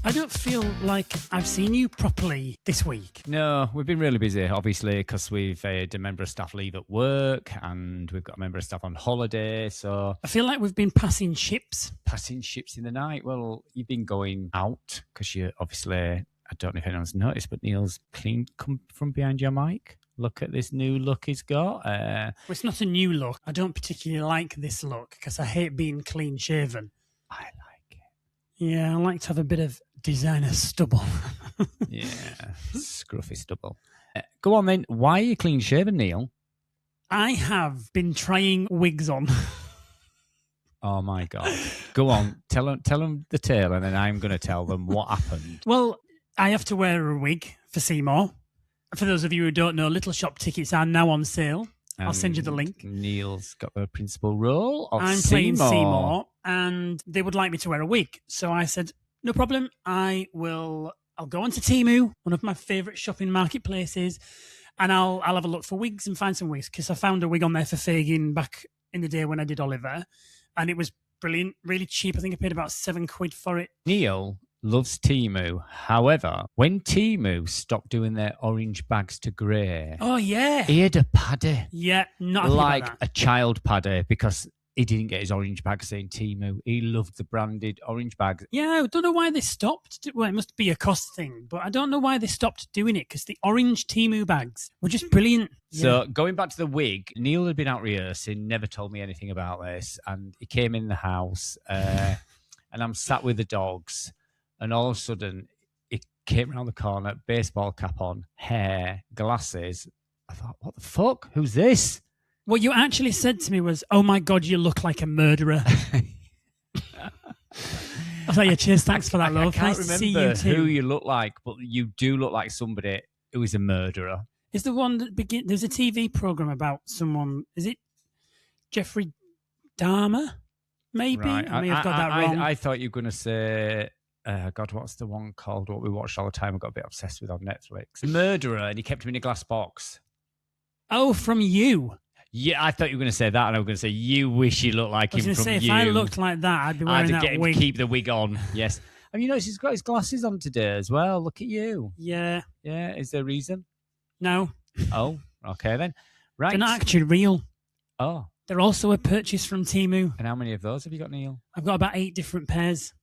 I don't feel like I've seen you properly this week. No, we've been really busy, obviously, because we've had a member of staff leave at work and we've got a member of staff on holiday. So I feel like we've been passing ships. Passing ships in the night. Well, you've been going out because you obviously, I don't know if anyone's noticed, but Neil's clean come from behind your mic. Look at this new look he's got. Well, it's not a new look. I don't particularly like this look because I hate being clean shaven. I like it. Yeah, I like to have a bit of designer stubble. Yeah, scruffy stubble. Go on then. Why are you clean shaven, Neil? I have been trying wigs on. Oh my God. Go on. Tell them the tale and then I'm going to tell them what happened. Well, I have to wear a wig for Seymour. For those of you who don't know, Little Shop tickets are now on sale. I'll send you the link. Neil's got the principal role of I'm playing Seymour and they would like me to wear a wig. So I said, no problem. I'll go onto Temu, one of my favourite shopping marketplaces, and I'll have a look for wigs and find some wigs because I found a wig on there for Fagin back in the day when I did Oliver, and it was brilliant, really cheap. I think I paid about £7 for it. Neil loves Temu. However, when Temu stopped doing their orange bags to grey, oh yeah, he had a paddy. Yeah, not happy like about that. a child paddy because he didn't get his orange bag saying Temu. He loved the branded orange bags. Yeah, I don't know why they stopped. Well, it must be a cost thing, but I don't know why they stopped doing it because the orange Temu bags were just brilliant. So going back to the wig, Neil had been out rehearsing, never told me anything about this, and he came in the house and I'm sat with the dogs, and all of a sudden he came around the corner, baseball cap on, hair, glasses. I thought, what the fuck? Who's this? What you actually said to me was, oh my God, you look like a murderer. I thought, yeah, cheers, thanks for that, love. I can't nice to see remember you too. who you look like, but you do look like somebody who is a murderer. Is the one that there's a TV program about someone, is it Jeffrey Dahmer? Maybe? Right. I may have got that wrong. I thought you were going to say, God, what's the one called, what we watched all the time, I got a bit obsessed with on Netflix. Murderer, and he kept him in a glass box. Oh, from You. Yeah, I thought you were going to say that, and I was going to say, you wish you looked like him from You. I was going to say, if I looked like that, I'd be wearing that get him wig. to keep the wig on, yes. Have you noticed he's got his glasses on today as well? Look at you. Yeah. Yeah, is there a reason? No. Oh, okay then. Right. They're not actually real. Oh. They're also a purchase from Temu. And how many of those have you got, Neil? I've got about 8 different pairs,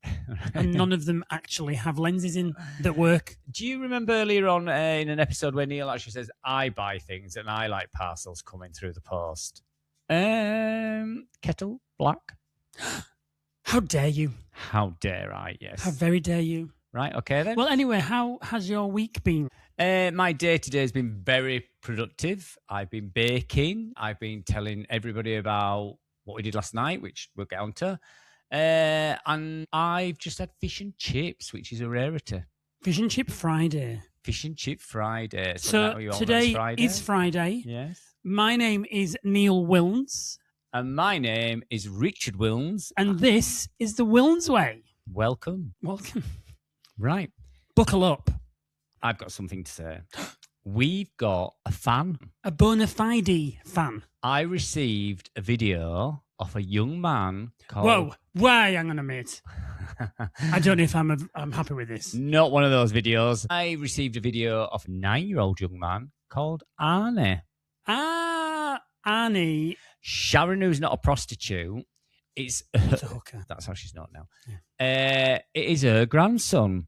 and none of them actually have lenses in that work. Do you remember earlier on in an episode where Neil actually says, I buy things and I like parcels coming through the post? Kettle black. How dare you? How dare I, yes. How very dare you? Right, okay then. Well, anyway, how has your week been? My day today has been very productive. I've been baking. I've been telling everybody about what we did last night, which we'll get onto. And I've just had fish and chips, which is a rarity. Fish and Chip Friday. Fish and Chip Friday. So today is Friday. Yes. My name is Neil Wilnes. And my name is Richard Wilnes. And this is the Wilnes Way. Welcome. Welcome. Right. Buckle up. I've got something to say. We've got a fan. A bona fide fan. I received a video of a young man called... Whoa. Why? Hang on a minute. I don't know if I'm happy with this. Not one of those videos. I received a video of a 9-year-old young man called Arnie. Ah, Arnie. Sharon, who's not a prostitute, it's a hooker. That's how she's not now. Yeah. It is her grandson.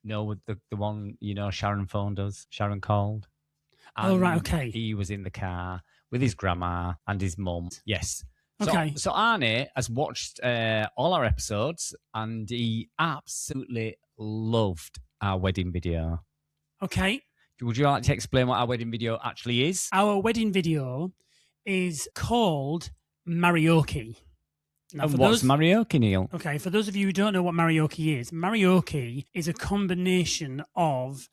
No, with the one, Sharon phoned us. Sharon called. Oh, right, okay. He was in the car with his grandma and his mum. Yes. Okay. So Arnie has watched all our episodes and he absolutely loved our wedding video. Okay. Would you like to explain what our wedding video actually is? Our wedding video is called Marioke. Now, and what's Marioke, Neil? Okay, for those of you who don't know what Marioke is a combination of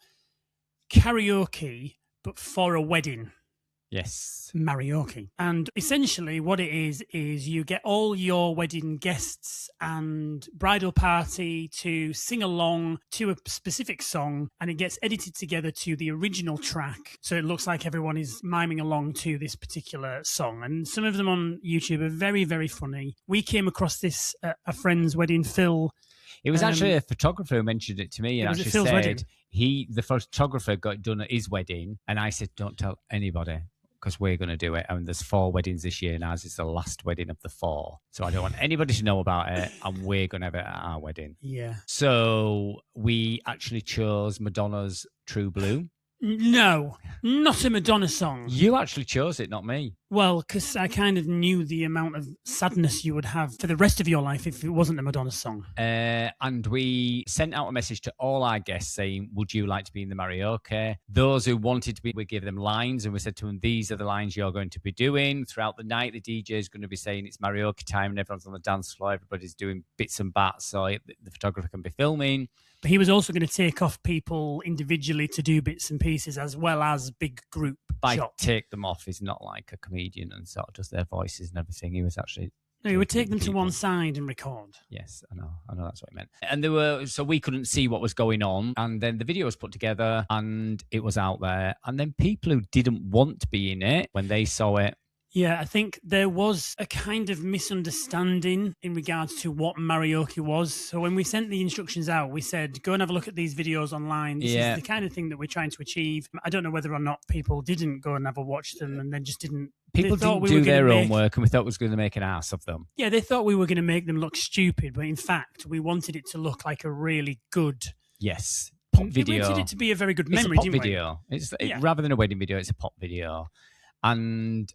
karaoke, but for a wedding. Yes. Marioke. And essentially what it is you get all your wedding guests and bridal party to sing along to a specific song, and it gets edited together to the original track. So it looks like everyone is miming along to this particular song. And some of them on YouTube are very, very funny. We came across this at a friend's wedding. Phil It was actually a photographer who mentioned it to me and Was it actually Phil's said wedding? the photographer got it done at his wedding, and I said, "Don't tell anybody because we're going to do it." And there's 4 weddings this year, and ours is the last wedding of the 4, so I don't want anybody to know about it, and we're going to have it at our wedding. Yeah. So we actually chose Madonna's "True Blue." No, not a Madonna song. You actually chose it, not me. Well, because I kind of knew the amount of sadness you would have for the rest of your life if it wasn't a Madonna song. And we sent out a message to all our guests saying, would you like to be in the karaoke? Those who wanted to be, we gave them lines, and we said to them, these are the lines you're going to be doing. Throughout the night, the DJ is going to be saying it's karaoke time, and everyone's on the dance floor. Everybody's doing bits and bats, so the photographer can be filming. But he was also going to take off people individually to do bits and pieces as well as big group shots. Take them off. He's not like a comedian and sort of does their voices and everything. He was actually... No, he would take them to one side and record. Yes, I know that's what he meant. And so we couldn't see what was going on. And then the video was put together and it was out there. And then people who didn't want to be in it, when they saw it, yeah, I think there was a kind of misunderstanding in regards to what karaoke was. So when we sent the instructions out, we said, go and have a look at these videos online. This is the kind of thing that we're trying to achieve. I don't know whether or not people didn't go and have a watch them and then just didn't. People didn't do their own work, and we thought we was going to make an ass of them. Yeah, they thought we were going to make them look stupid, but in fact, we wanted it to look like a really good... Yes. Pop video. We wanted it to be a very good memory, didn't we? It's a pop video. Rather than a wedding video, it's a pop video. And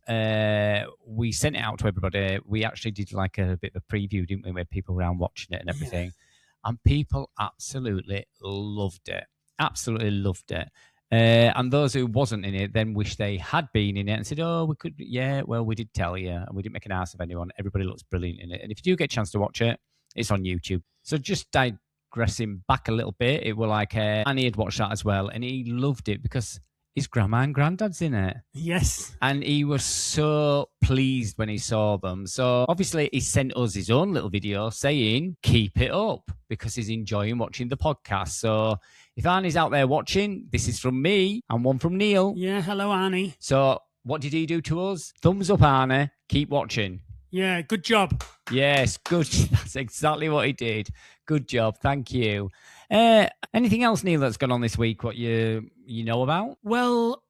we sent it out to everybody. We actually did like a bit of a preview, didn't we, where people were around watching it and everything. Yeah. And people absolutely loved it. Absolutely loved it. And those who wasn't in it then wished they had been in it and said, oh, we could, yeah, well, we did tell you, and we didn't make an ass of anyone. Everybody looks brilliant in it. And if you do get a chance to watch it, it's on YouTube. So just digressing back a little bit, it was like Annie had watched that as well, and he loved it because his grandma and granddad's in it. Yes. And he was so pleased when he saw them. So obviously he sent us his own little video saying, keep it up, because he's enjoying watching the podcast. So if Arnie's out there watching, this is from me and one from Neil. Yeah, hello, Arnie. So what did he do to us? Thumbs up, Arnie. Keep watching. Yeah, good job. Yes, good. That's exactly what he did. Good job. Thank you. Anything else, Neil, that's gone on this week, what you know about? Well,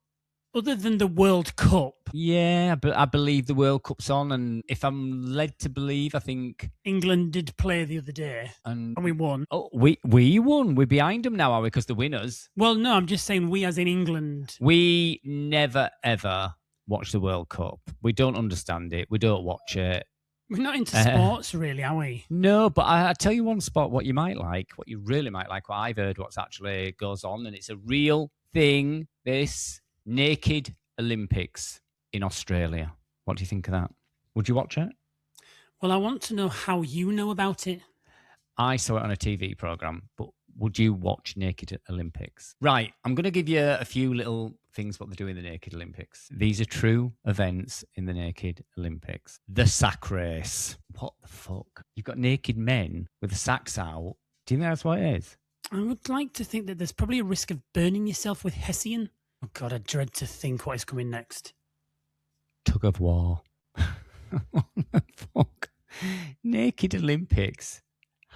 other than the World Cup. Yeah, but I believe the World Cup's on, and if I'm led to believe, I think... England did play the other day, and we won. Oh, we won. We're behind them now, are we, because the winners? Well, no, I'm just saying we as in England. We never, ever watch the World Cup. We don't understand it. We don't watch it. We're not into sports, really, are we? No, but I tell you one spot, what you might like, what you really might like, what I've heard what's actually goes on, and it's a real thing, this Naked Olympics in Australia. What do you think of that? Would you watch it? Well, I want to know how you know about it. I saw it on a TV programme, but would you watch Naked Olympics? Right, I'm going to give you a few little things what they do in the Naked Olympics. These are true events in the Naked Olympics. The sack race. What the fuck? You've got naked men with the sacks out. Do you think that's what it is? I would like to think that there's probably a risk of burning yourself with Hessian. Oh, God, I dread to think what is coming next. Tug of war. What the fuck? Naked Olympics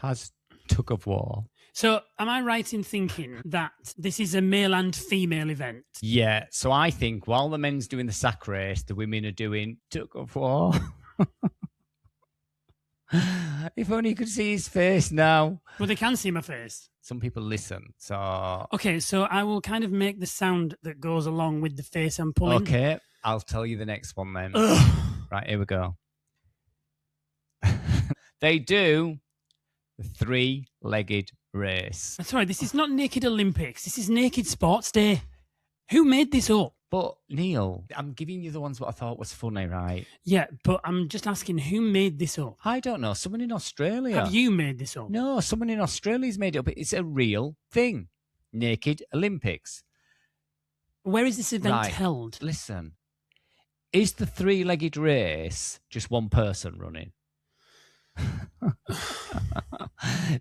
has tug of war. So, am I right in thinking that this is a male and female event? Yeah, so I think while the men's doing the sack race, the women are doing tug of war. If only you could see his face now. Well, they can see my face. Some people listen, so... Okay, so I will kind of make the sound that goes along with the face I'm pulling. Okay, I'll tell you the next one then. Ugh. Right, here we go. They do the 3-legged race. That's right, this is not Naked Olympics. This is Naked Sports Day. Who made this up? But, Neil, I'm giving you the ones what I thought was funny, right? Yeah, but I'm just asking, who made this up? I don't know. Someone in Australia. Have you made this up? No, someone in Australia's made it up. It's a real thing. Naked Olympics. Where is this event held? Listen, is the 3-legged race just one person running?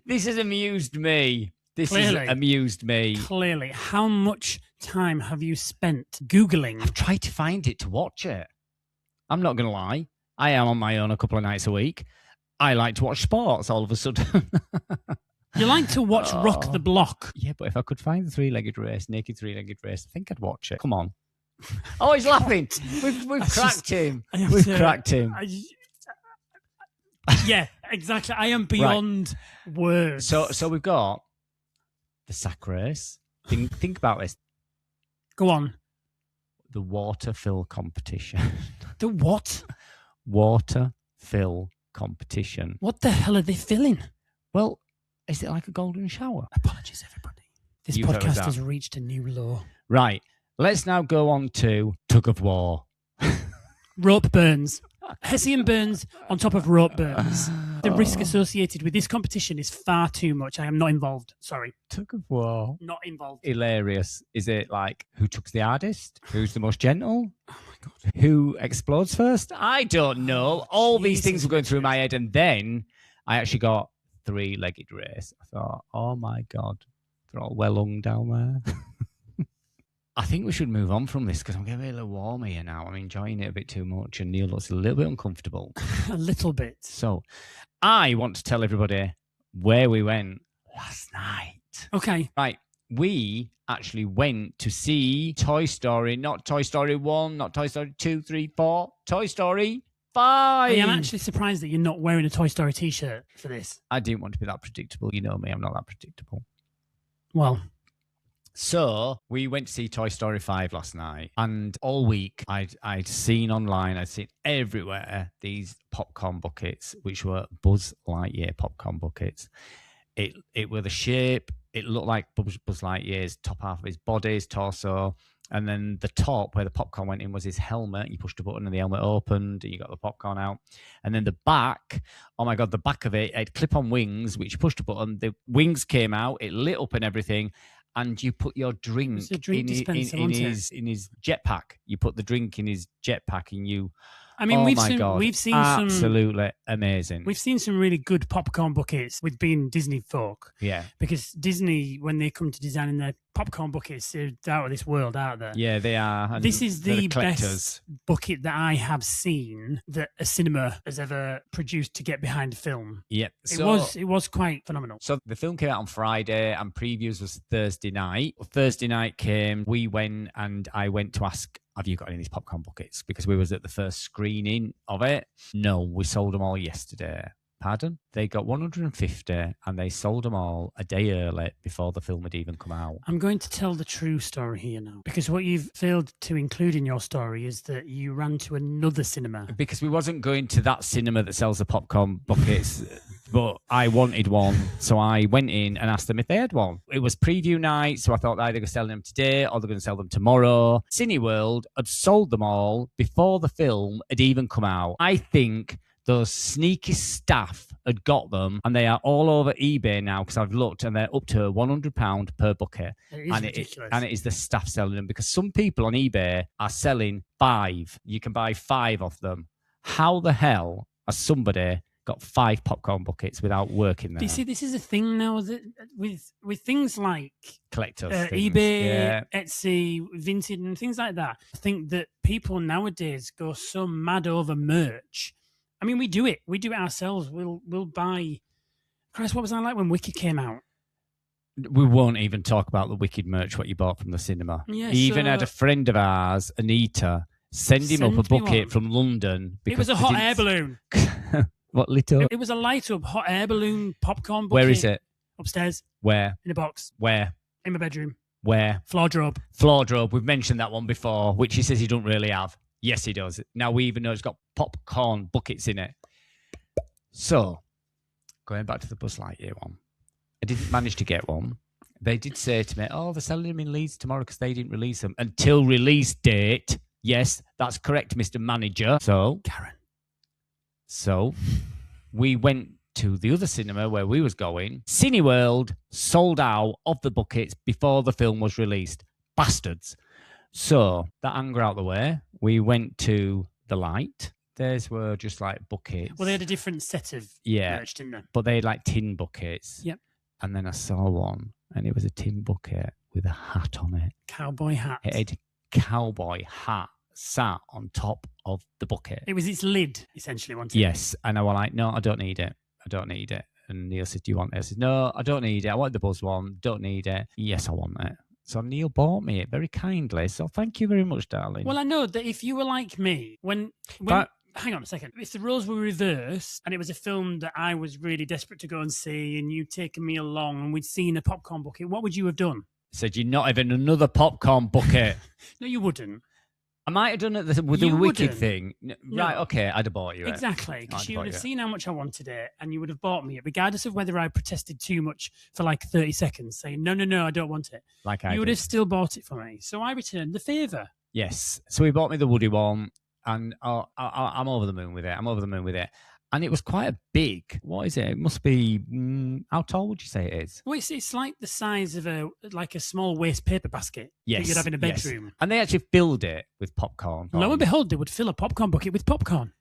This has amused me. This has amused me. Clearly. How much time have you spent Googling? I've tried to find it to watch it. I'm not going to lie. I am on my own a couple of nights a week. I like to watch sports all of a sudden. You like to watch Rock the Block. Yeah, but if I could find the three-legged race, naked three-legged race, I think I'd watch it. Come on. Oh, he's laughing. We've cracked him. We've cracked him. Yeah, exactly. I am beyond words. So we've got the sack race. Think about this. Go on. The water fill competition. The what? Water fill competition. What the hell are they filling? Well, is it like a golden shower? Apologies, everybody. This podcast has reached a new low. Right. Let's now go on to tug of war. Rope burns. Hessian burns on top of rope burns. The risk associated with this competition is far too much. I am not involved. Sorry. Tug of war. Not involved. Hilarious. Is it like who tugs the hardest? Who's the most gentle? Oh my God. Who explodes first? I don't know. All these things were going through my head, and then I actually got three-legged race. I thought, oh my God, they're all well hung down there. I think we should move on from this because I'm getting a little warm here now. I'm enjoying it a bit too much, and Neil looks a little bit uncomfortable. A little bit. So I want to tell everybody where we went last night. Okay. Right. We actually went to see Toy Story, not Toy Story 1, not Toy Story 2, 3, 4, Toy Story 5. I'm actually surprised that you're not wearing a Toy Story t-shirt for this. I didn't want to be that predictable. You know me, I'm not that predictable. Well... So we went to see Toy Story 5 last night, and all week I'd seen online, I'd seen everywhere these popcorn buckets, which were Buzz Lightyear popcorn buckets. It were the shape, it looked like Buzz Lightyear's top half of his body, his torso, and then the top where the popcorn went in was his helmet. You pushed a button and the helmet opened and you got the popcorn out. And then the back, oh my God, the back of it had clip-on wings, which you pushed a button, the wings came out, it lit up and everything. And you put your drink, in his jetpack. You put the drink in his jetpack, and you. I mean, we've seen absolutely amazing. We've seen some really good popcorn buckets with being Disney folk. Yeah, because Disney, when they come to designing their popcorn buckets, they're out of this world, aren't they? Yeah, they are. And this is the best bucket that I have seen that a cinema has ever produced to get behind a film. Yep, it was quite phenomenal. So the film came out on Friday, and previews was Thursday night. Thursday night came, we went, and I went to ask, have you got any of these popcorn buckets? Because we was at the first screening of it. No, we sold them all yesterday. Pardon? They got 150 and they sold them all a day early before the film had even come out. I'm going to tell the true story here now, because what you've failed to include in your story is that you ran to another cinema. Because we wasn't going to that cinema that sells the popcorn buckets, but I wanted one. So I went in and asked them if they had one. It was preview night, so I thought either they're selling them today or they're going to sell them tomorrow. Cineworld had sold them all before the film had even come out. I think those sneaky staff had got them, and they are all over eBay now because I've looked, and they're up to £100 per bucket. It is ridiculous. And it is the staff selling them, because some people on eBay are selling 5. You can buy 5 of them. How the hell has somebody got 5 popcorn buckets without working there? You see, this is a thing now that with things like collectors, eBay, Etsy, Vinted, and things like that. I think that people nowadays go so mad over merch. I mean, we do it. We do it ourselves. We'll buy. Christ, what was I like when Wicked came out? We won't even talk about the Wicked merch, what you bought from the cinema. Yeah, he even had a friend of ours, Anita, send him up a bucket from London. It was a hot air balloon. What, lit up? It was a light up hot air balloon popcorn bucket. Where is it? Upstairs. Where? In a box. Where? In my bedroom. Where? Floor-drobe. Floor-drobe. We've mentioned that one before, which he says he don't really have. Yes, he does. Now we even know it's got popcorn buckets in it. So, going back to the Buzz Lightyear one, I didn't manage to get one. They did say to me, oh, they're selling them in Leeds tomorrow because they didn't release them until release date. Yes, that's correct, Mr. Manager. So, Karen. So, we went to the other cinema where we was going. Cineworld sold out of the buckets before the film was released. Bastards. So, that anger out the way, we went to the Light. Theirs were just like buckets. Well, they had a different set of merch, didn't they? But they had like tin buckets. Yep. And then I saw one, and it was a tin bucket with a hat on it. Cowboy hat. It had a cowboy hat sat on top of the bucket. It was its lid, essentially, wasn't it? Yes. And I was like, no, I don't need it. I don't need it. And Neil said, do you want it? I said, no, I don't need it. I want the Buzz one. Don't need it. Yes, I want it. So Neil bought me it very kindly. So thank you very much, darling. Well, I know that if you were like me, when hang on a second, if the roles were reversed and it was a film that I was really desperate to go and see and you'd taken me along and we'd seen a popcorn bucket, what would you have done? Said, you're not even another popcorn bucket. No, you wouldn't. I might have done it with the wicked thing. No. Right, okay, I'd have bought you it. Exactly, because you would have seen how much I wanted it and you would have bought me it, regardless of whether I protested too much for like 30 seconds, saying, no, I don't want it. You would have still bought it for me. So I returned the favour. Yes. So he bought me the Woody one, and I'm over the moon with it. And it was quite a big. What is it? It must be. How tall would you say it is? Well, it's like the size of a small waste paper basket that you'd have in a bedroom. Yes. And they actually filled it with popcorn. Lo and behold, they would fill a popcorn bucket with popcorn.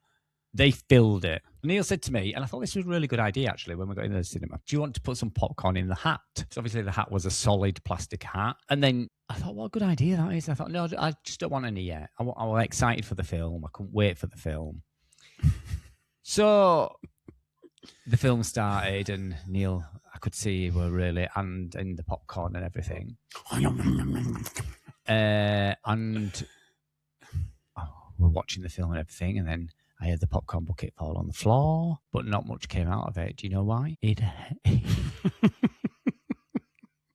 They filled it. Neil said to me, and I thought this was a really good idea actually when we got into the cinema. Do you want to put some popcorn in the hat? So obviously the hat was a solid plastic hat. And then I thought, what a good idea that is. I thought, no, I just don't want any yet. I was excited for the film. I couldn't wait for the film. So the film started, and Neil, I could see were really and in the popcorn and everything. And we're watching the film and everything, and then I heard the popcorn bucket fall on the floor, but not much came out of it. Do you know why? It'd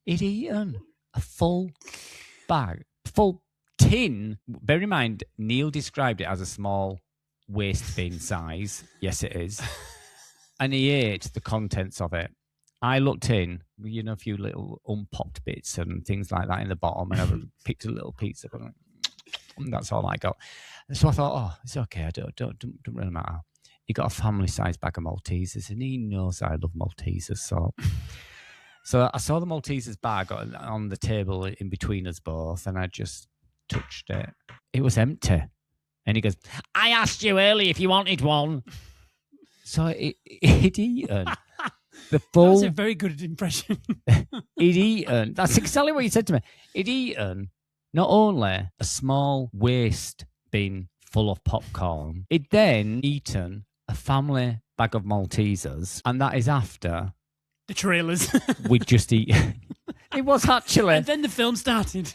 eaten a full tin. Bear in mind, Neil described it as a small waste bin size. Yes, it is. And he ate the contents of it. I looked in, a few little unpopped bits and things like that in the bottom, and I picked a little pizza. But that's all I got. And so I thought, oh, it's okay. I don't really matter. He got a family-sized bag of Maltesers, and he knows I love Maltesers. So I saw the Maltesers bag on the table in between us both, and I just touched it. It was empty. And he goes, I asked you earlier if you wanted one. So he'd eaten the full... That was a very good impression. He'd eaten... That's exactly what he said to me. He'd eaten not only a small waste bin full of popcorn, he'd then eaten a family bag of Maltesers, and that is after... The trailers. We'd just eat... It was actually... And then the film started.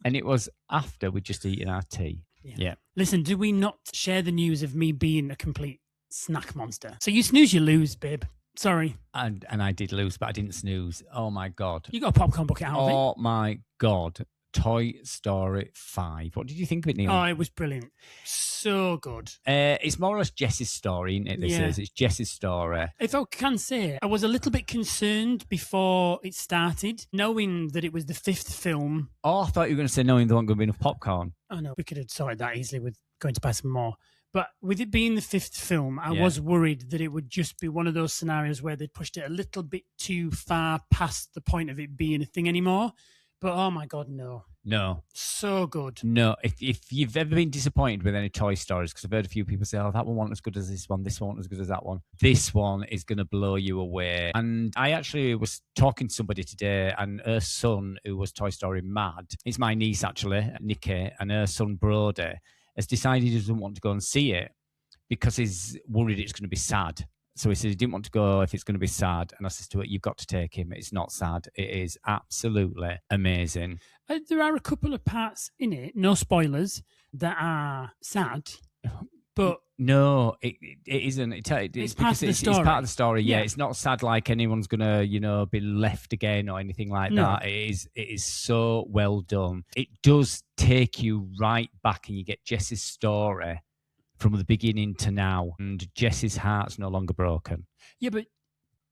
And it was after we'd just eaten our tea. Yeah. Listen, do we not share the news of me being a complete snack monster? So you snooze, you lose, babe. Sorry. And I did lose, but I didn't snooze. Oh, my God. You got a popcorn bucket out of it. Oh, my God. Toy Story 5. What did you think of it, Neil? Oh, it was brilliant. So good. It's more or less Jess's story, isn't it? This is. It's Jess's story. If I can say, I was a little bit concerned before it started, knowing that it was the 5th film. Oh, I thought you were going to say knowing there wasn't going to be enough popcorn. Oh, no. We could have sorted that easily with going to buy some more. But with it being the 5th film, I was worried that it would just be one of those scenarios where they pushed it a little bit too far past the point of it being a thing anymore. But oh my God, no. No. So good. No. If you've ever been disappointed with any Toy Stories, because I've heard a few people say, oh, that one wasn't as good as this one wasn't as good as that one. This one is going to blow you away. And I actually was talking to somebody today, and her son, who was Toy Story mad, it's my niece actually, Nikki, and her son Brody, has decided he doesn't want to go and see it because he's worried it's going to be sad. So he said he didn't want to go if it's going to be sad. And I said to her, you've got to take him. It's not sad. It is absolutely amazing. There are a couple of parts in it, no spoilers, that are sad. But no, it isn't. It's part of the story. It's part of the story. Yeah, it's not sad like anyone's gonna, be left again or anything like that. It is so well done. It does take you right back, and you get Jess's story from the beginning to now, and Jess's heart's no longer broken. Yeah, but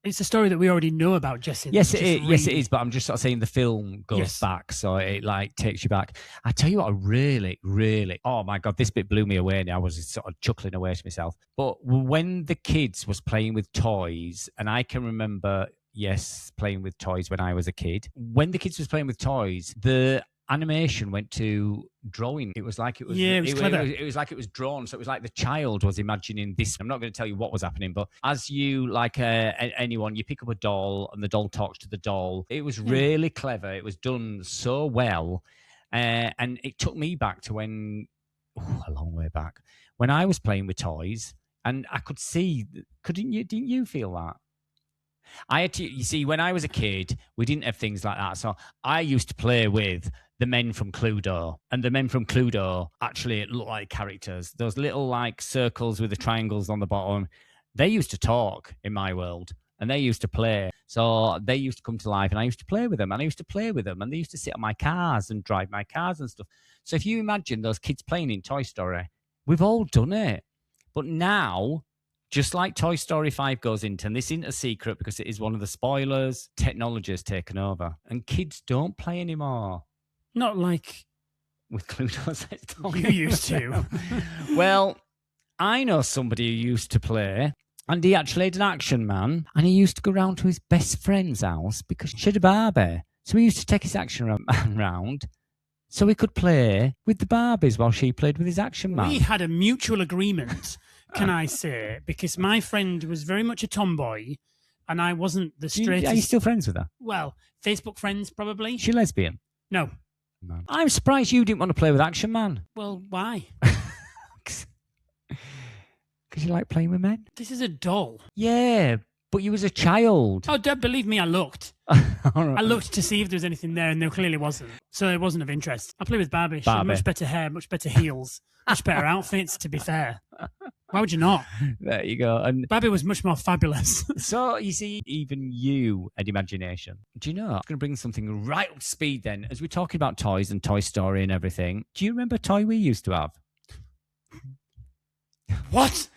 it's a story that we already know about Jessie. Yes, it is. Yes, it is. But I'm just sort of saying the film goes back, so it takes you back. I tell you what, I really, really. Oh my God, this bit blew me away. And I was sort of chuckling away to myself. But when the kids was playing with toys, and I can remember, playing with toys when I was a kid. When the kids was playing with toys, the animation went to drawing. It was like it was. Yeah, it was clever. It was like it was drawn. So it was like the child was imagining this. I'm not going to tell you what was happening, but as you anyone, you pick up a doll and the doll talks to the doll. It was really clever. It was done so well, and it took me back to when a long way back when I was playing with toys, and I could see. Didn't you feel that? I had to, you see, when I was a kid, we didn't have things like that. So I used to play with the men from Cluedo, and the men from Cluedo actually look like characters. Those little like circles with the triangles on the bottom, they used to talk in my world, and they used to play. So they used to come to life, and I used to play with them, and I used to play with them, and they used to sit on my cars and drive my cars and stuff. So if you imagine those kids playing in Toy Story, we've all done it. But now, just like Toy Story 5 goes into, and this isn't a secret because it is one of the spoilers, technology has taken over, and kids don't play anymore Not like with Cluedo. you used to. Well, I know somebody who used to play, and he actually had an action man, and he used to go round to his best friend's house because she had a Barbie. So he used to take his action man round so he could play with the Barbies while she played with his action man. We had a mutual agreement, can I say, because my friend was very much a tomboy, and I wasn't the straightest. Are you still friends with her? Well, Facebook friends, probably. Is she lesbian? No. No. I'm surprised you didn't want to play with Action Man. Well, why? Because you like playing with men? This is a doll. Yeah, but you was a child. Oh, don't believe me, I looked. All right. I looked to see if there was anything there, and there clearly wasn't. So it wasn't of interest. I play with Barbie. She had much better hair, much better heels, much better outfits, to be fair. Why would you not? There you go. And Barbie was much more fabulous. so, you see, even you had imagination. Do you know? I'm going to bring something right up to speed then. As we're talking about toys and Toy Story and everything, do you remember a toy we used to have? What?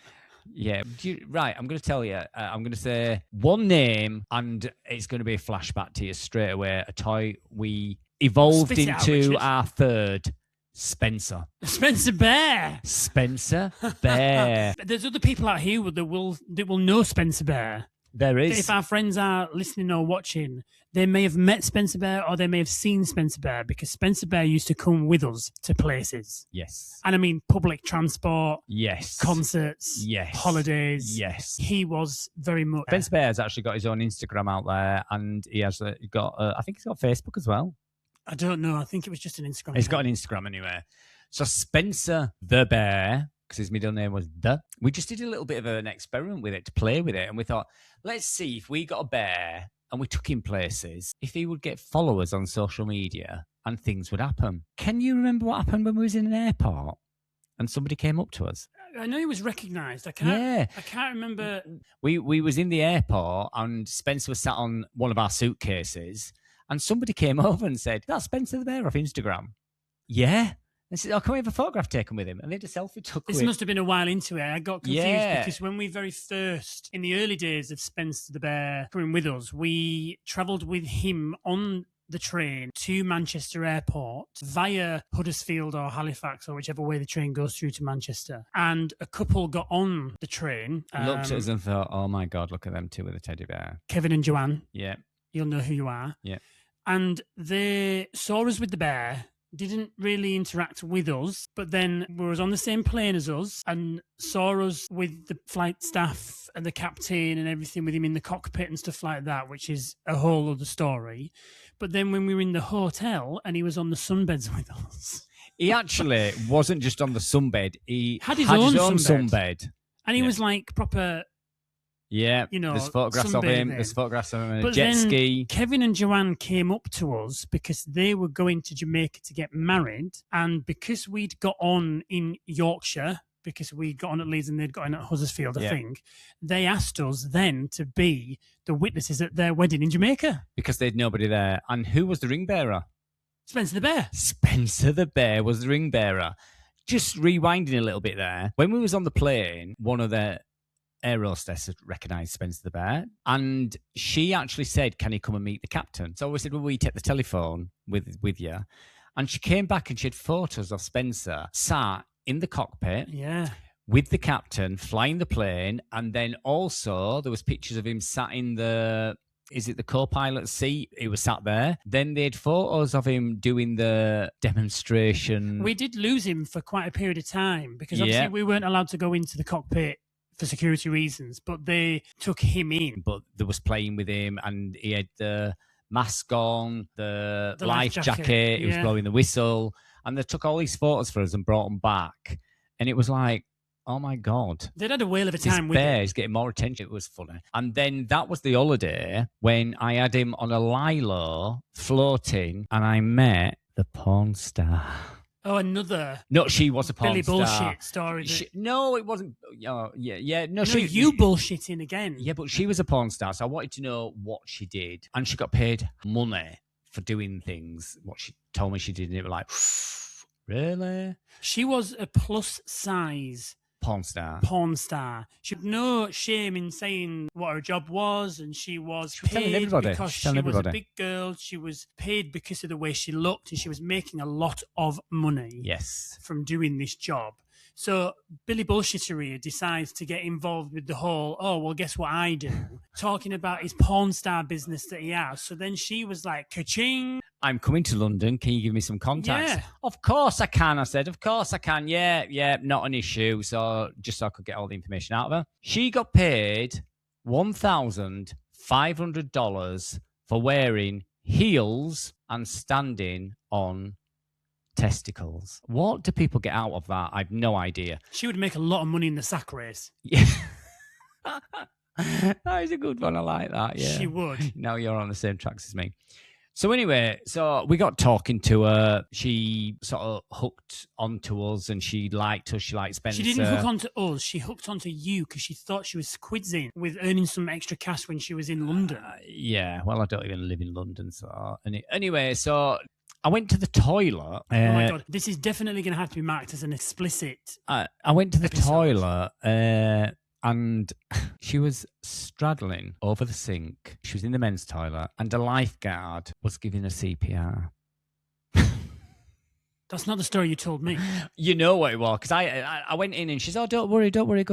Yeah, right. I'm going to tell you. I'm going to say one name, and it's going to be a flashback to you straight away. A toy we evolved Spit it out, into Richard. our third, Spencer. Spencer Bear. Spencer Bear. There's other people out here that will know Spencer Bear. There is. If our friends are listening or watching, they may have met Spencer Bear or they may have seen Spencer Bear, because Spencer Bear used to come with us to places. Yes. And I mean public transport, Yes. concerts, Yes. holidays. Yes. He was very much... Spencer Bear has actually got his own Instagram out there, and he has got, I think he's got Facebook as well. I don't know. I think it was just an Instagram. He's got an Instagram anyway. So Spencer the Bear, because his middle name was The. We just did a little bit of an experiment with it to play with it, and we thought, let's see if we got a bear and we took him places, if he would get followers on social media and things would happen. Can you remember what happened when we was in an airport and somebody came up to us? I know he was recognised. I can't remember. We was in the airport and Spencer was sat on one of our suitcases and somebody came over and said, "That's Spencer the Bear off Instagram." Yeah. They said, "Oh, can we have a photograph taken with him?" And they had a selfie took with This him. must have been a while into it. I got confused Yeah. because when we very first, in the early days of Spencer the Bear coming with us, we travelled with him on the train to Manchester Airport via Huddersfield or Halifax or whichever way the train goes through to Manchester. And a couple got on the train. Looked at us and thought, "Oh my God, look at them two with a teddy bear." Kevin and Joanne. Yeah. You'll know who you are. Yeah. And they saw us with the bear, didn't really interact with us, but then was on the same plane as us and saw us with the flight staff and the captain and everything with him in the cockpit and stuff like that, which is a whole other story. But then when we were in the hotel and he was on the sunbeds with us. He actually wasn't just on the sunbed. He Had his own sunbed. And he was like proper... Yeah, you know, there's photographs of him. sunbathing. There's photographs of him on a But jet then ski. Kevin and Joanne came up to us because they were going to Jamaica to get married. And because we'd got on in Yorkshire, because we got on at Leeds and they'd got on at Huddersfield, I think, they asked us then to be the witnesses at their wedding in Jamaica. Because they'd nobody there. And who was the ring bearer? Spencer the Bear. Spencer the Bear was the ring bearer. Just rewinding a little bit there. When we was on the plane, one of the air hostess recognised Spencer the Bear, and she actually said, "Can you come and meet the captain?" So we said, "Well, we take the telephone with you." And she came back and she had photos of Spencer sat in the cockpit with the captain flying the plane, and then also there was pictures of him sat in the co-pilot seat? He was sat there. Then they had photos of him doing the demonstration. We did lose him for quite a period of time because obviously we weren't allowed to go into the cockpit for security reasons, but they took him in. But there was playing with him, and he had the mask on, the life jacket. He was blowing the whistle, and they took all these photos for us and brought them back. And it was like, oh my God. They'd had a whale of a This time with bear it. is getting more attention. It was funny. And then that was the holiday when I had him on a lilo floating and I met the porn star. Oh, another No, she was a porn Billy star. bullshit story. No, it wasn't. Oh, yeah. No, you bullshitting again. Yeah, but she was a porn star, so I wanted to know what she did. And she got paid money for doing things, what she told me she did. And it was like, really? She was a plus size porn star. She had no shame in saying what her job was, and she was telling paid everybody. because she was a big girl. She was paid because of the way she looked, and she was making a lot of money Yes. from doing this job. So Billy Bullshittery decides to get involved with the whole, oh, well, guess what I do? Talking about his porn star business that he has. So then she was like, ka-ching. I'm coming to London. Can you give me some contacts? Yeah. Of course I can, I said. Of course I can. Yeah, not an issue. So just so I could get all the information out of her. She got paid $1,500 for wearing heels and standing on testicles. What do people get out of that? I've no idea. She would make a lot of money in the sack race. Yeah. That is a good one. I like that. Yeah. She would. Now you're on the same tracks as me. So anyway, we got talking to her. She sort of hooked onto us and she liked us. She liked Spencer. She didn't hook onto us. She hooked onto you because she thought she was squidzing with earning some extra cash when she was in London. Yeah. Well, I don't even live in London. So anyway, so I went to the toilet. Oh my God. This is definitely going to have to be marked as an explicit I went to the episode. toilet and she was straddling over the sink. She was in the men's toilet and a lifeguard was giving her CPR. That's not the story you told me. You know what it was, because I went in and she's, oh, don't worry, don't worry,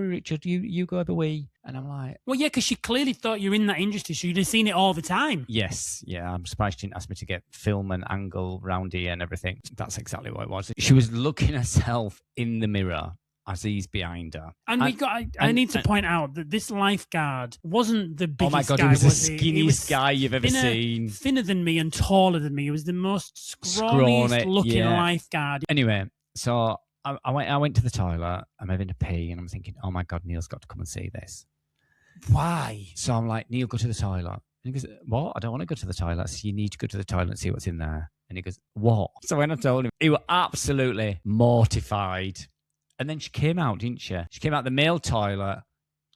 Richard, you go have a wee. And I'm like, well, yeah, because she clearly thought you're in that industry, so you'd have seen it all the time. yes, yeah, I'm surprised she didn't ask me to get film and angle round here and everything. That's exactly what it was. She was looking herself in the mirror as he's behind her. And I need to point out that this lifeguard wasn't the biggest guy. Oh my God, he was the skinniest guy you've ever seen. Thinner than me and taller than me. He was the most scrawniest looking lifeguard. Anyway, so I went to the toilet. I'm having to pee and I'm thinking, oh my God, Neil's got to come and see this. Why? So I'm like, Neil, go to the toilet. And he goes, what? I don't want to go to the toilet. So you need to go to the toilet and see what's in there. And he goes, what? So when I told him, he was absolutely mortified. And then she came out, didn't she? She came out the male toilet,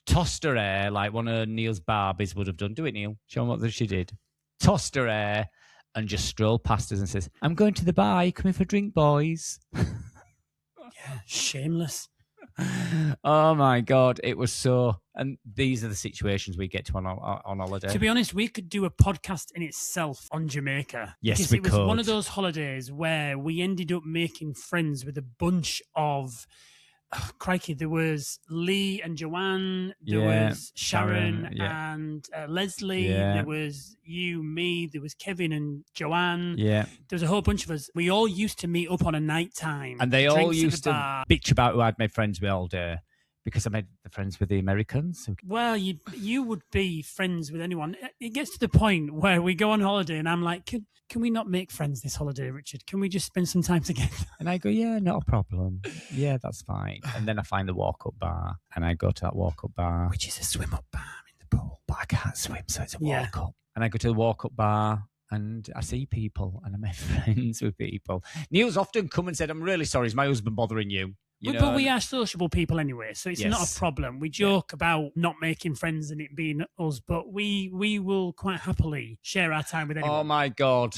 tossed her hair like one of Neil's Barbies would have done. Do it, Neil. Show them what she did. Tossed her hair and just strolled past us and says, I'm going to the bar. You coming for a drink, boys? Yeah, shameless. Oh, my God. It was so... And these are the situations we get to on holiday. To be honest, we could do a podcast in itself on Jamaica. Yes, because we it was could. one of those holidays where we ended up making friends with a bunch of... Oh, crikey, there was Lee and Joanne, there was Sharon and Leslie, there was you, me, there was Kevin and Joanne. Yeah. There was a whole bunch of us. We all used to meet up on a night time. And they all used to bitch about who I'd made friends with all day. Because I made the friends with the Americans. Well, you would be friends with anyone. It gets to the point where we go on holiday and I'm like, can we not make friends this holiday, Richard? Can we just spend some time together? And I go, yeah, not a problem. Yeah, that's fine. And then I find the walk-up bar and I go to that walk-up bar. Which is a swim-up bar in the pool. But I can't swim, so it's a walk-up. And I go to the walk-up bar and I see people and I make friends with people. Neil's often come and said, I'm really sorry, is my husband bothering you? But we are sociable people anyway, so it's not a problem. We joke about not making friends and it being us, but we will quite happily share our time with anyone. Oh, my God.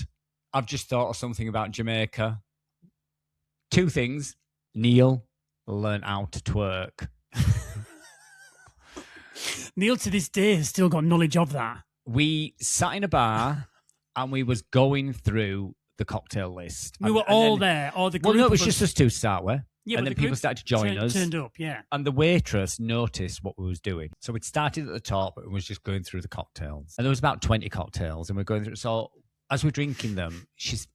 I've just thought of something about Jamaica. 2 things. Neil learned how to twerk. Neil, to this day, has still got knowledge of that. We sat in a bar and we was going through the cocktail list. We were all there. Or the group it was just us 2 to start with. Yeah, and then people started to join us. Turned up, yeah. And the waitress noticed what we was doing. So we'd started at the top and was just going through the cocktails. And there was about 20 cocktails and we're going through. So as we're drinking them, she's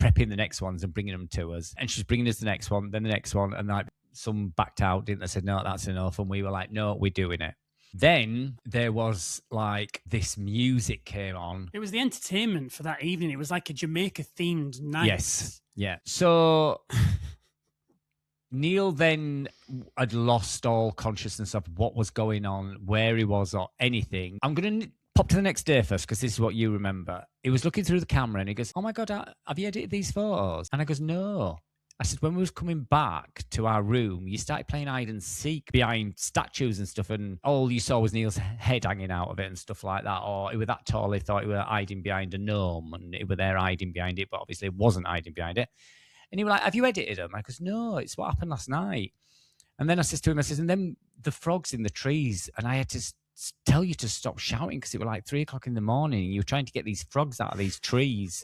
prepping the next ones and bringing them to us. And she's bringing us the next one, then the next one. And like some backed out, didn't they? Said, no, that's enough. And we were like, no, we're doing it. Then there was like this music came on. It was the entertainment for that evening. It was like a Jamaica themed night. Yes. Yeah. So... Neil then had lost all consciousness of what was going on, where he was, or anything. I'm going to pop to the next day first, because this is what you remember. He was looking through the camera and he goes, "Oh my God, have you edited these photos?" And I goes, "No." I said, "When we was coming back to our room, you started playing hide and seek behind statues and stuff, and all you saw was Neil's head hanging out of it and stuff like that. Or he was that tall, he thought he were hiding behind a gnome, and he were there hiding behind it, but obviously it wasn't hiding behind it." And he was like, "Have you edited them?" I goes, "No, it's what happened last night." And then I says to him, I says, "And then the frogs in the trees, and I had to tell you to stop shouting because it was like 3:00 in the morning, and you were trying to get these frogs out of these trees."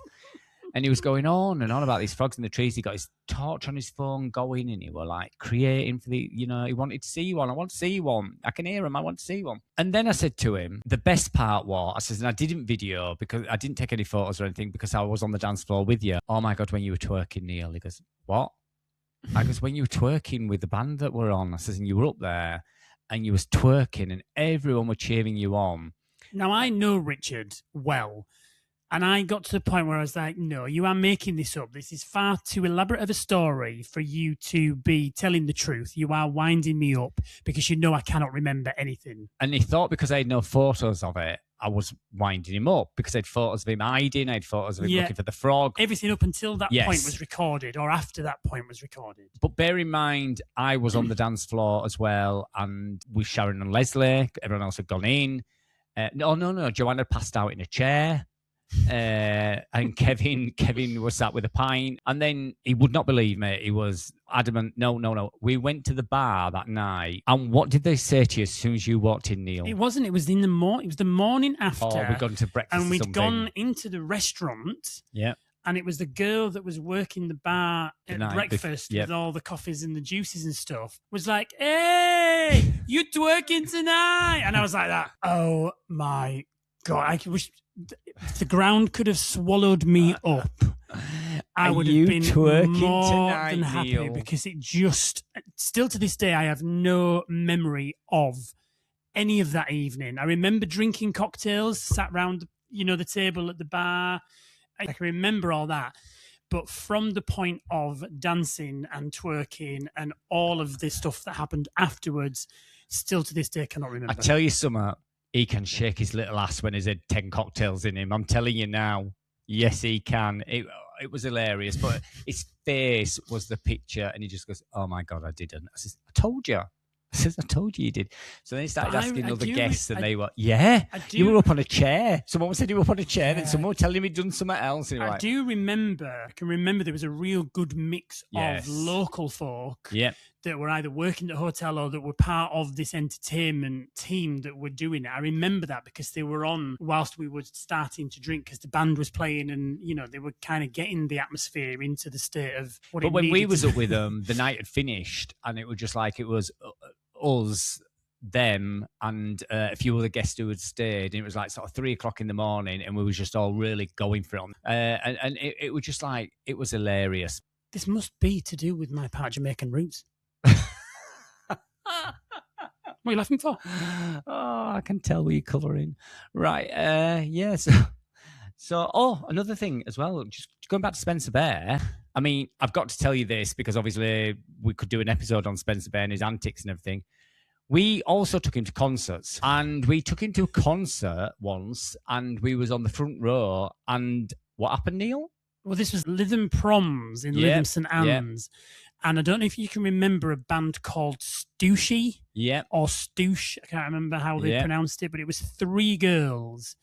And he was going on and on about these frogs in the trees. He got his torch on his phone going, and he was like creating for the, he wanted to see one. "I want to see one. I can hear him. I want to see one." And then I said to him, the best part was, I says, and I didn't video because I didn't take any photos or anything because I was on the dance floor with you. "Oh my God, when you were twerking, Neil." He goes, "What?" I goes, "When you were twerking with the band that we're on." I says, "And you were up there and you was twerking and everyone were cheering you on." Now, I know Richard well. And I got to the point where I was like, "No, you are making this up. This is far too elaborate of a story for you to be telling the truth. You are winding me up because you know I cannot remember anything." And he thought because I had no photos of it, I was winding him up because I had photos of him hiding. I had photos of him looking for the frog. Everything up until that point was recorded, or after that point was recorded. But bear in mind, I was on the dance floor as well, and with Sharon and Leslie, everyone else had gone in. No. Joanna passed out in a chair. And Kevin was sat with a pint, and then he would not believe me. He was adamant. No. We went to the bar that night, and what did they say to you as soon as you walked in, Neil? It wasn't. It was in the morning. It was the morning after. Oh, we'd gone to breakfast, and we'd gone into the restaurant. Yeah. And it was the girl that was working the bar at breakfast with all the coffees and the juices and stuff, was like, "Hey, you twerking tonight?" And I was like that. Oh my God, I wish the ground could have swallowed me up. I would have been more than happy, Neil? Because it just, still to this day, I have no memory of any of that evening. I remember drinking cocktails, sat round, the table at the bar. I can remember all that. But from the point of dancing and twerking and all of this stuff that happened afterwards, still to this day, I cannot remember. I tell you something. He can shake his little ass when he's had 10 cocktails in him. I'm telling you now. Yes, he can. It was hilarious. But his face was the picture, and he just goes, "Oh, my God, I didn't." I says, "I told you." I says, "I told you did." So then he started asking other guests, and they were, "You were up on a chair." Someone said you were up on a chair, and someone was telling him he'd done something else. And I can remember there was a real good mix of local folk that were either working at a hotel or that were part of this entertainment team that were doing it. I remember that because they were on whilst we were starting to drink, because the band was playing, and they were kind of getting the atmosphere into the state of what. But when we was up with them, the night had finished, and it was just like it was us, them, and a few other guests who had stayed, and it was like sort of 3:00 in the morning, and we was just all really going for it. And it was just like, it was hilarious. This must be to do with my part Jamaican roots. What are you laughing for? Oh, I can tell where you're colouring. Right, So, another thing as well, just going back to Spencer Bear. I mean, I've got to tell you this because obviously we could do an episode on Spencer Bear and his antics and everything. We also took him to concerts, and we took him to a concert once, and we was on the front row, and what happened, Neil? Well, this was Lytham Proms in Lytham St Anne's. And I don't know if you can remember a band called Stooshe or Stooshe. I can't remember how they pronounced it, but it was 3 girls,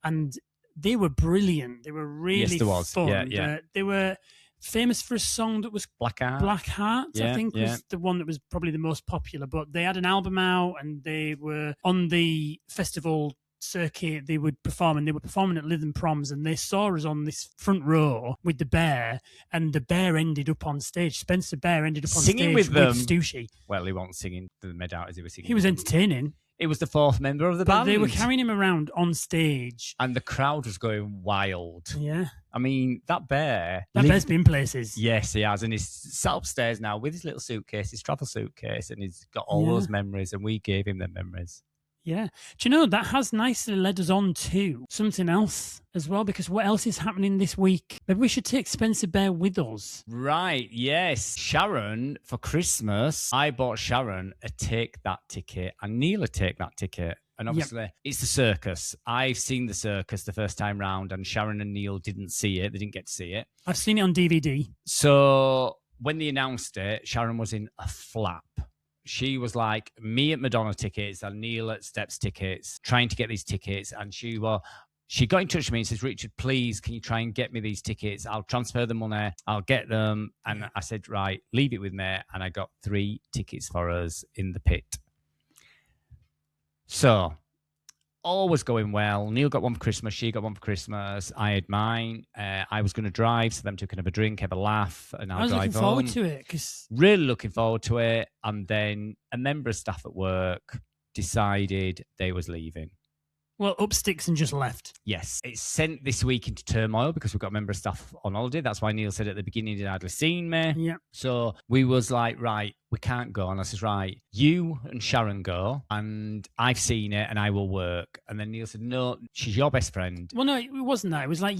and they were brilliant. They were really fun. They were famous for a song that was Black Heart. I think was the one that was probably the most popular. But they had an album out, and they were on the festival circuit. They would perform, and they were performing at Lytham Proms, and they saw us on this front row with the bear, and the bear ended up on stage. Spencer Bear ended up on singing stage with them. Stooshe. Well, he wasn't singing to the mid out as he was singing. He was entertaining. It was the 4th member of the band. They were carrying him around on stage, and the crowd was going wild. Yeah, I mean, that bear. Bear's been places. Yes, he has, and he's sat upstairs now with his little suitcase, his travel suitcase, and he's got all those memories, and we gave him them memories. Yeah. Do you know, that has nicely led us on to something else as well, because what else is happening this week? Maybe we should take Spencer Bear with us. Right, yes. Sharon, for Christmas, I bought Sharon a Take That ticket and Neil a Take That ticket. And obviously, it's the circus. I've seen the circus the first time round, and Sharon and Neil didn't see it. They didn't get to see it. I've seen it on DVD. So when they announced it, Sharon was in a flap. She was like, me at Madonna tickets and Neil at Steps tickets, trying to get these tickets. And she got in touch with me and says, Richard, please, can you try and get me these tickets? I'll transfer the money. I'll get them. And I said, right, leave it with me. And I got 3 tickets for us in the pit. So all was going well. Neil got one for Christmas. She got one for Christmas. I had mine. I was going to drive, so them two can have a drink, have a laugh, and I'll drive home. I was looking forward to it. Really looking forward to it. And then a member of staff at work decided they was leaving. Well, up sticks and just left. Yes. It's sent this week into turmoil because we've got a member of staff on holiday. That's why Neil said at the beginning he'd hardly seen me. Yeah. So we was like, right, we can't go. And I says, right, you and Sharon go, and I've seen it and I will work. And then Neil said, no, she's your best friend. Well, no, it wasn't that. It was like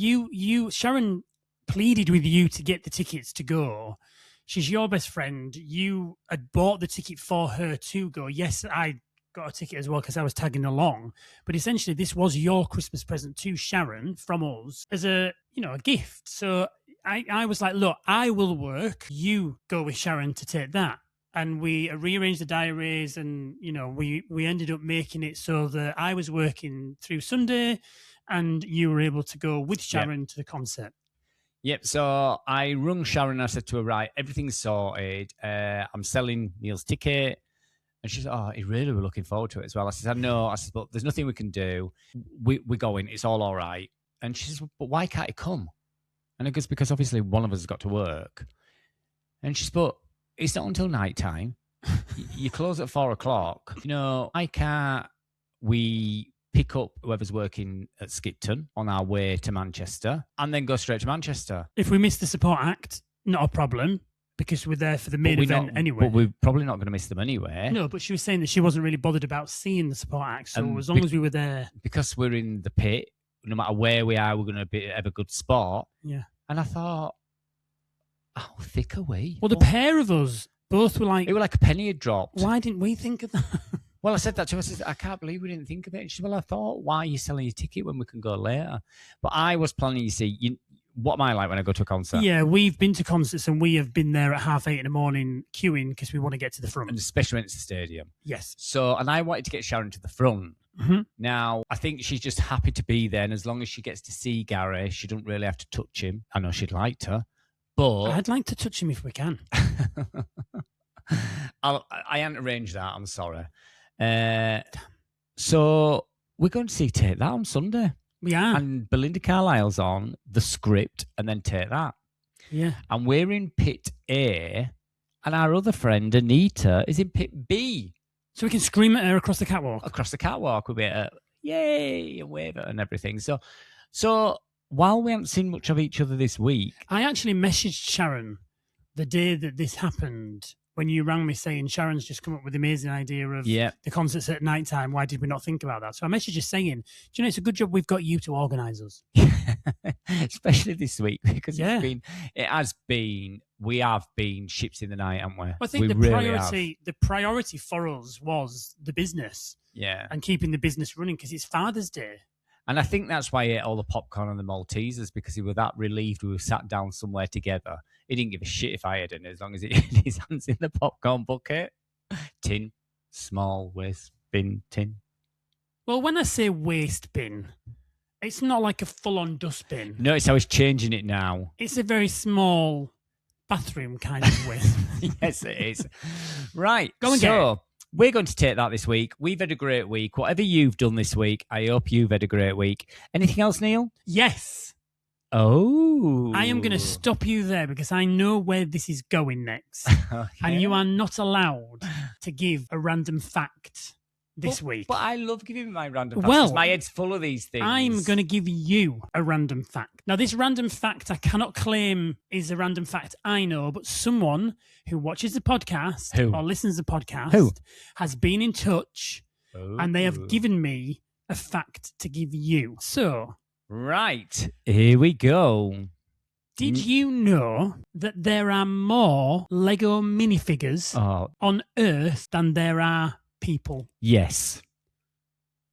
Sharon pleaded with you to get the tickets to go. She's your best friend. You had bought the ticket for her to go. Yes, I got a ticket as well because I was tagging along, but essentially this was your Christmas present to Sharon from us as a gift. So I was like, look, I will work, you go with Sharon to take that. And we rearranged the diaries, and we ended up making it so that I was working through Sunday and you were able to go with Sharon to the concert. Yep. So I rung Sharon and I said to her, right, everything's sorted. I'm selling Neil's ticket. And she said, oh, he really were looking forward to it as well. I said, I know. I said, but there's nothing we can do. We're going. It's all right. And she says, but why can't he come? And I goes, because obviously one of us has got to work. And she said, but it's not until night time. You close at 4:00. Why can't we pick up whoever's working at Skipton on our way to Manchester and then go straight to Manchester? If we miss the support act, not a problem, because we're there for the main event anyway. But we're probably not going to miss them anyway. No, but she was saying that she wasn't really bothered about seeing the support act. So as long as we were there. Because we're in the pit, no matter where we are, we're going to have a good spot. Yeah. And I thought, how thick are we? Well, the pair of us both were like... It was like a penny had dropped. Why didn't we think of that? Well, I said that to her. I said, I can't believe we didn't think of it. And she said, well, I thought, why are you selling your ticket when we can go later? But I was planning, you see... What am I like when I go to a concert? Yeah, we've been to concerts and we have been there at 8:30 in the morning queuing because we want to get to the front. And especially when it's a stadium. Yes. So, and I wanted to get Sharon to the front. Mm-hmm. Now, I think she's just happy to be there. And as long as she gets to see Gary, she doesn't really have to touch him. I know she'd like to, but... I'd like to touch him if we can. I hadn't arranged that. I'm sorry. So, we're going to see Take That on Sunday. Yeah. And Belinda Carlisle's on the script and then Take That. Yeah. And we're in pit A and our other friend Anita is in pit B. So we can scream at her across the catwalk? Across the catwalk. We'll be yay, and wave and everything. So while we haven't seen much of each other this week... I actually messaged Sharon the day that this happened when you rang me saying Sharon's just come up with the amazing idea of the concerts at night time. Why did we not think about that? So I messaged you saying, do you know, it's a good job we've got you to organise us. Especially this week, because we have been ships in the night, haven't we? Well, I think the priority for us was the business. Yeah. And keeping the business running because it's Father's Day. And I think that's why he ate all the popcorn and the Maltesers, because he was that relieved we were sat down somewhere together. He didn't give a shit if I had it, as long as he had his hands in the popcorn bucket. Tin, small waste bin tin. Well, when I say waste bin, it's not like a full-on dustbin. Notice how he's changing it now. It's a very small bathroom kind of waste. Yes, it is. Right. Go and get it. We're going to take that this week. We've had a great week. Whatever you've done this week, I hope you've had a great week. Anything else, Neil? Yes. Oh. I am going to stop you there because I know where this is going next. Okay. And you are not allowed to give a random fact this week. But I love giving my random facts because my head's full of these things. I'm going to give you a random fact. Now, this random fact I cannot claim is a random fact I know, but someone who watches the podcast or listens to the podcast has been in touch and they have given me a fact to give you. So, right, here we go. Did you know that there are more Lego minifigures on Earth than there are people? Yes.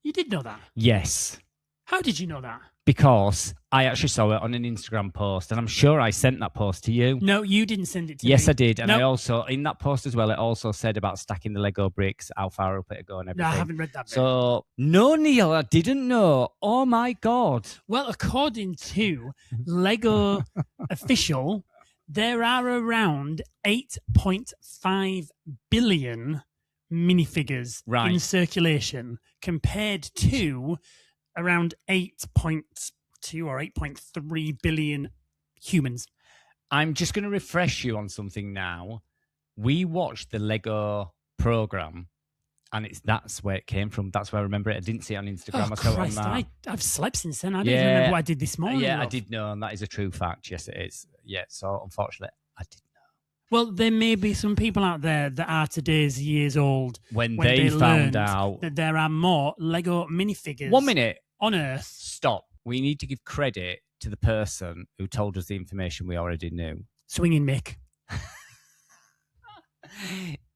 You did know that? Yes. How did you know that? Because I actually saw it on an Instagram post, and I'm sure I sent that post to you. No, you didn't send it to me. Yes, I did. And I also, in that post as well, it also said about stacking the Lego bricks, how far up it go and everything. No, I haven't read that bit. So, no, Neil, I didn't know. Oh, my God. Well, according to Lego Official, there are around 8.5 billion minifigures in circulation compared to around 8.2 or 8.3 billion humans. I'm just going to refresh you on something now. We watched the Lego program, and that's where it came from. That's where I remember it. I didn't see it on Instagram. Oh, I saw Christ, it on that. I've slept since then. I don't even remember what I did this morning. Yeah, I did know, and that is a true fact. Yes, it is. Yeah, so unfortunately, I didn't know. Well, there may be some people out there that are today's years old when they found out that there are more Lego minifigures. 1 minute. On Earth. Stop. We need to give credit to the person who told us the information we already knew. Swinging Mick.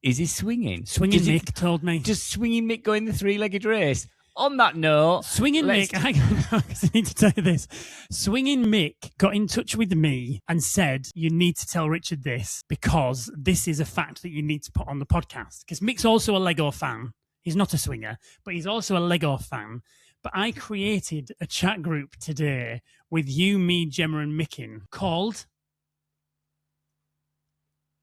Is he swinging? Swinging Mick told me. Does Swinging Mick go in the three-legged race? On that note... Swinging Mick... Hang on, I need to tell you this. Swinging Mick got in touch with me and said, you need to tell Richard this because this is a fact that you need to put on the podcast. Because Mick's also a Lego fan. He's not a swinger, but he's also a Lego fan. But I created a chat group today with you, me, Gemma, and Mick in called...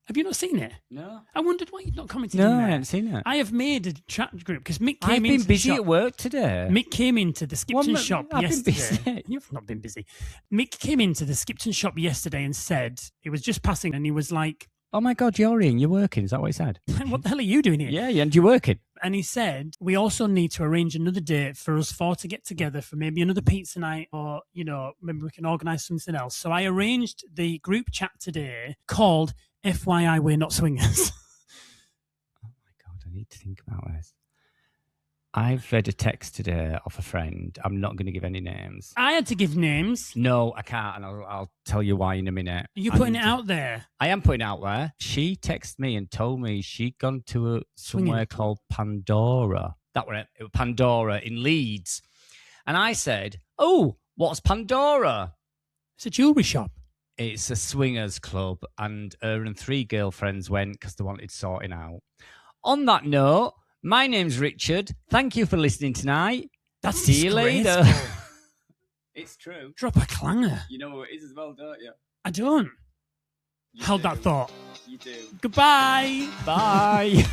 Have you not seen it? No. I wondered why you've not commented. No, I haven't seen it. I have made a chat group because Mick came in. I've been busy at work today. Mick came into the Skipton shop yesterday. Been busy. You've not been busy. Mick came into the Skipton shop yesterday and said he was just passing and he was like, "Oh my God, you're in. You're working." Is that what he said? What the hell are you doing here? Yeah, and you're working. And he said, we also need to arrange another date for us four to get together for maybe another pizza night or, maybe we can organise something else. So I arranged the group chat today called FYI, We're Not Swingers. Oh my God, I need to think about this. I've read a text today off a friend. I'm not going to give any names. I had to give names. No, I can't, and I'll tell you why in a minute. Are you putting it out there? I am putting it out there. She texted me and told me she'd gone to somewhere called Pandora. That were it. It was Pandora in Leeds. And I said, "Oh, what's Pandora?" It's a jewellery shop. It's a swingers club, and her and 3 girlfriends went because they wanted sorting out. On that note, my name's Richard. Thank you for listening tonight. That's See you later. It's true. Drop a clanger. You know what it is as well, don't you? I don't. You Held do. that thought. You do. Goodbye. Bye.